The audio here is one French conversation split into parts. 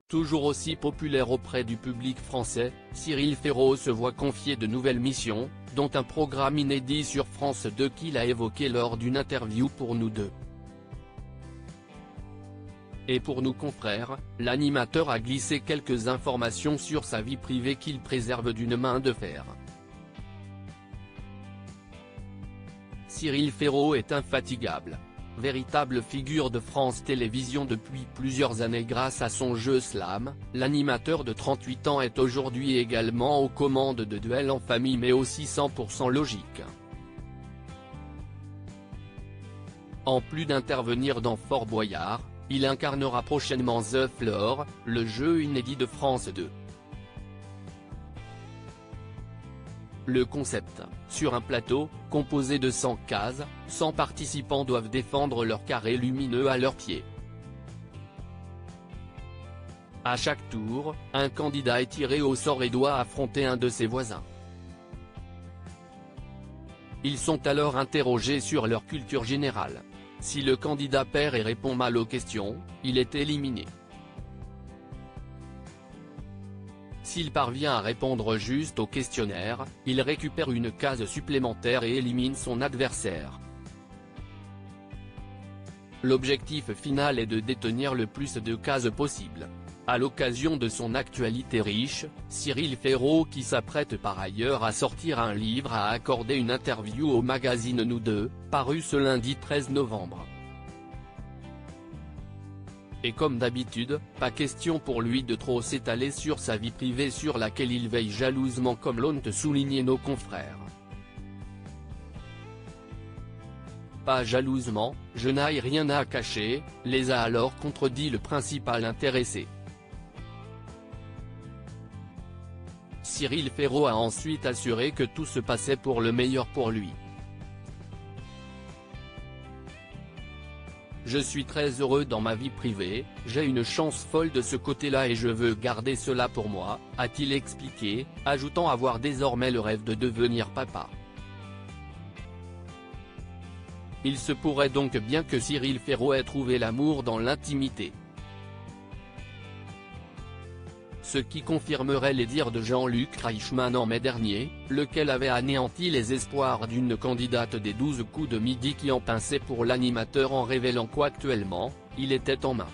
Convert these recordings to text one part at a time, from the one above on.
Toujours aussi populaire auprès du public français, Cyril Ferraud se voit confier de nouvelles missions, dont un programme inédit sur France 2 qu'il a évoqué lors d'une interview pour Nous Deux. Et pour nos confrères, l'animateur a glissé quelques informations sur sa vie privée qu'il préserve d'une main de fer. Cyril Ferraud est infatigable. Véritable figure de France Télévisions depuis plusieurs années grâce à son jeu Slam, l'animateur de 38 ans est aujourd'hui également aux commandes de Duel en famille mais aussi 100% logique. En plus d'intervenir dans Fort Boyard, il incarnera prochainement The Floor, le jeu inédit de France 2. Le concept, sur un plateau, composé de 100 cases, 100 participants doivent défendre leur carré lumineux à leurs pieds. À chaque tour, un candidat est tiré au sort et doit affronter un de ses voisins. Ils sont alors interrogés sur leur culture générale. Si le candidat perd et répond mal aux questions, il est éliminé. S'il parvient à répondre juste au questionnaire, il récupère une case supplémentaire et élimine son adversaire. L'objectif final est de détenir le plus de cases possible. À l'occasion de son actualité riche, Cyril Ferraud, qui s'apprête par ailleurs à sortir un livre, a accordé une interview au magazine Nous Deux, paru ce lundi 13 novembre. Et comme d'habitude, pas question pour lui de trop s'étaler sur sa vie privée sur laquelle il veille jalousement comme l'ont souligné nos confrères. Pas jalousement, je n'ai rien à cacher, les a alors contredit le principal intéressé. Cyril Ferraud a ensuite assuré que tout se passait pour le meilleur pour lui. Je suis très heureux dans ma vie privée, j'ai une chance folle de ce côté-là et je veux garder cela pour moi, a-t-il expliqué, ajoutant avoir désormais le rêve de devenir papa. Il se pourrait donc bien que Cyril Ferraud ait trouvé l'amour dans l'intimité. Ce qui confirmerait les dires de Jean-Luc Reichmann en mai dernier, lequel avait anéanti les espoirs d'une candidate des 12 coups de midi qui en pinçait pour l'animateur en révélant qu'actuellement, il était en main.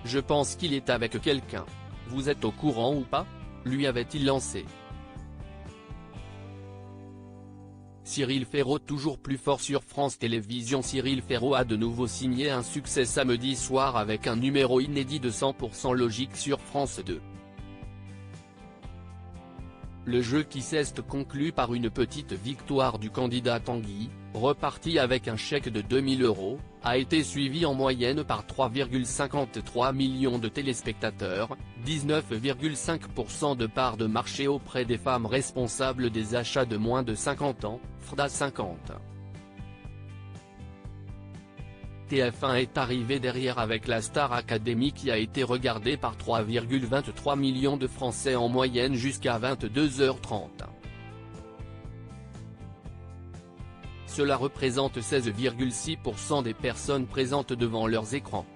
Je pense qu'il est avec quelqu'un. Vous êtes au courant ou pas ? Lui avait-il lancé. Cyril Ferraud toujours plus fort sur France Télévisions. Cyril Ferraud a de nouveau signé un succès samedi soir avec un numéro inédit de 100% logique sur France 2. Le jeu qui s'est conclu par une petite victoire du candidat Tanguy, reparti avec un chèque de 2000 €, a été suivi en moyenne par 3,53 millions de téléspectateurs, 19,5% de part de marché auprès des femmes responsables des achats de moins de 50 ans, FRDA 50. TF1 est arrivé derrière avec la Star Academy qui a été regardée par 3,23 millions de Français en moyenne jusqu'à 22h30. Cela représente 16,6% des personnes présentes devant leurs écrans.